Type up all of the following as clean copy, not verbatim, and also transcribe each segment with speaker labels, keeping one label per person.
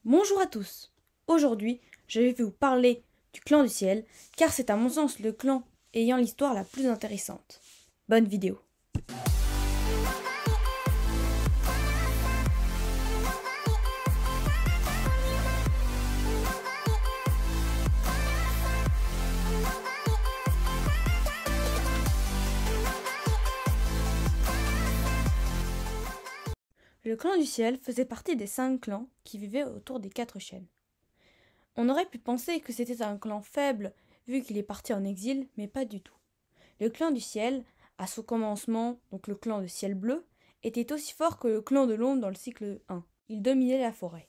Speaker 1: Bonjour à tous. Aujourd'hui, je vais vous parler du clan du ciel, car c'est à mon sens le clan ayant l'histoire la plus intéressante. Bonne vidéo. Le clan du ciel faisait partie des 5 clans qui vivaient autour des 4 chaînes. On aurait pu penser que c'était un clan faible vu qu'il est parti en exil, mais pas du tout. Le clan du ciel, à son commencement, donc le clan de ciel bleu, était aussi fort que le clan de l'ombre dans le cycle 1. Il dominait la forêt.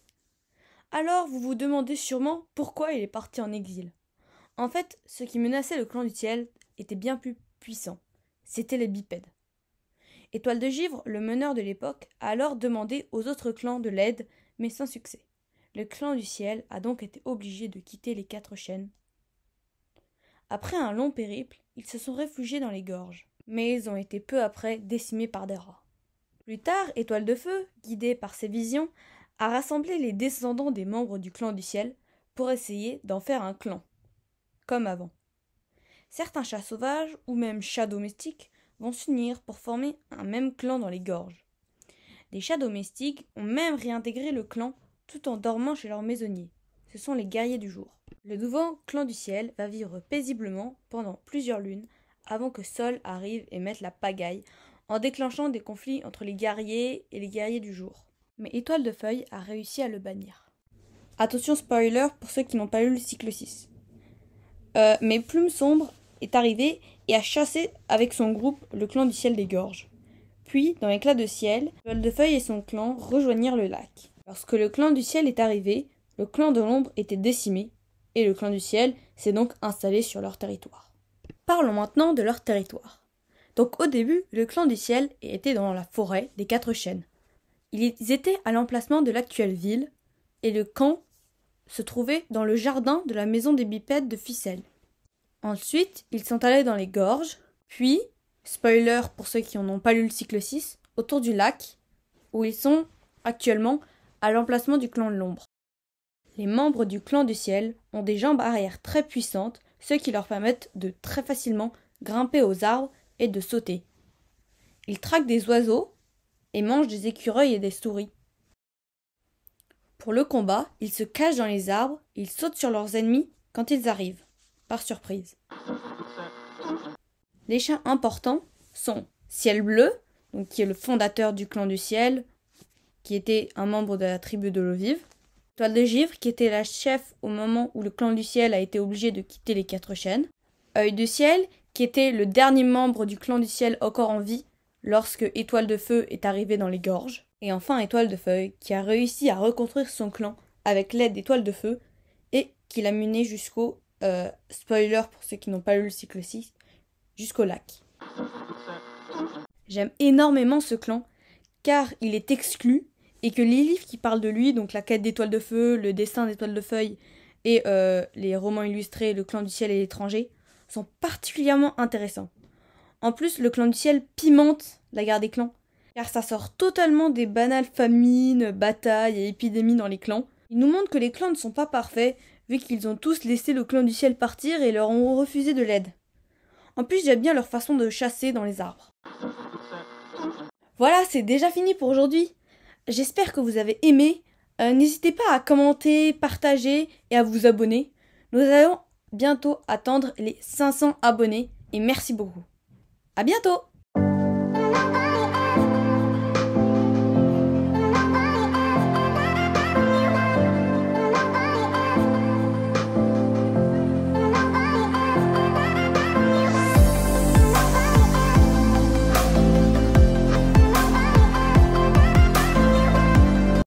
Speaker 1: Alors vous vous demandez sûrement pourquoi il est parti en exil. En fait, ce qui menaçait le clan du ciel était bien plus puissant. C'était les bipèdes. Étoile de Givre, le meneur de l'époque, a alors demandé aux autres clans de l'aide, mais sans succès. Le clan du ciel a donc été obligé de quitter les 4 chaînes. Après un long périple, ils se sont réfugiés dans les gorges, mais ils ont été peu après décimés par des rats. Plus tard, Étoile de Feu, guidé par ses visions, a rassemblé les descendants des membres du clan du ciel pour essayer d'en faire un clan, comme avant. Certains chats sauvages, ou même chats domestiques, vont s'unir pour former un même clan dans les gorges. Des chats domestiques ont même réintégré le clan tout en dormant chez leurs maisonniers. Ce sont les guerriers du jour. Le nouveau clan du ciel va vivre paisiblement pendant plusieurs lunes avant que Sol arrive et mette la pagaille en déclenchant des conflits entre les guerriers et les guerriers du jour. Mais Étoile de Feuille a réussi à le bannir. Attention spoiler pour ceux qui n'ont pas lu le cycle 6. Mais Plume Sombre est arrivé et a chassé avec son groupe le clan du ciel des gorges. Puis, dans l'éclat de ciel, Étoile de Feuille et son clan rejoignirent le lac. Lorsque le clan du ciel est arrivé, le clan de l'ombre était décimé, et le clan du ciel s'est donc installé sur leur territoire. Parlons maintenant de leur territoire. Donc au début, le clan du ciel était dans la forêt des 4 chaînes. Ils étaient à l'emplacement de l'actuelle ville, et le camp se trouvait dans le jardin de la maison des bipèdes de Ficelle. Ensuite, ils sont allés dans les gorges, puis, spoiler pour ceux qui n'ont pas lu le cycle 6, autour du lac, où ils sont actuellement à l'emplacement du clan de l'ombre. Les membres du clan du ciel ont des jambes arrière très puissantes, ce qui leur permettent de très facilement grimper aux arbres et de sauter. Ils traquent des oiseaux et mangent des écureuils et des souris. Pour le combat, ils se cachent dans les arbres, ils sautent sur leurs ennemis quand ils arrivent, par surprise. Les chats importants sont Ciel Bleu, donc qui est le fondateur du clan du ciel, qui était un membre de la tribu de l'eau vive. Étoile de Givre, qui était la chef au moment où le clan du ciel a été obligé de quitter les 4 chaînes. Œil de Ciel, qui était le dernier membre du clan du ciel encore en vie lorsque Étoile de Feu est arrivé dans les gorges. Et enfin Étoile de Feuille, qui a réussi à reconstruire son clan avec l'aide d'Étoile de Feu et qui l'a mené jusqu'au, spoiler pour ceux qui n'ont pas lu le cycle 6, jusqu'au lac. J'aime énormément ce clan, car il est exclu, et que les livres qui parlent de lui, donc la quête d'Étoile de Feu, le destin d'Étoile de Feuille, et les romans illustrés, le clan du ciel et l'étranger, sont particulièrement intéressants. En plus, le clan du ciel pimente la guerre des clans, car ça sort totalement des banales famines, batailles et épidémies dans les clans. Il nous montre que les clans ne sont pas parfaits, vu qu'ils ont tous laissé le clan du ciel partir et leur ont refusé de l'aide. En plus, j'aime bien leur façon de chasser dans les arbres. Voilà, c'est déjà fini pour aujourd'hui. J'espère que vous avez aimé. N'hésitez pas à commenter, partager et à vous abonner. Nous allons bientôt atteindre les 500 abonnés et merci beaucoup. À bientôt!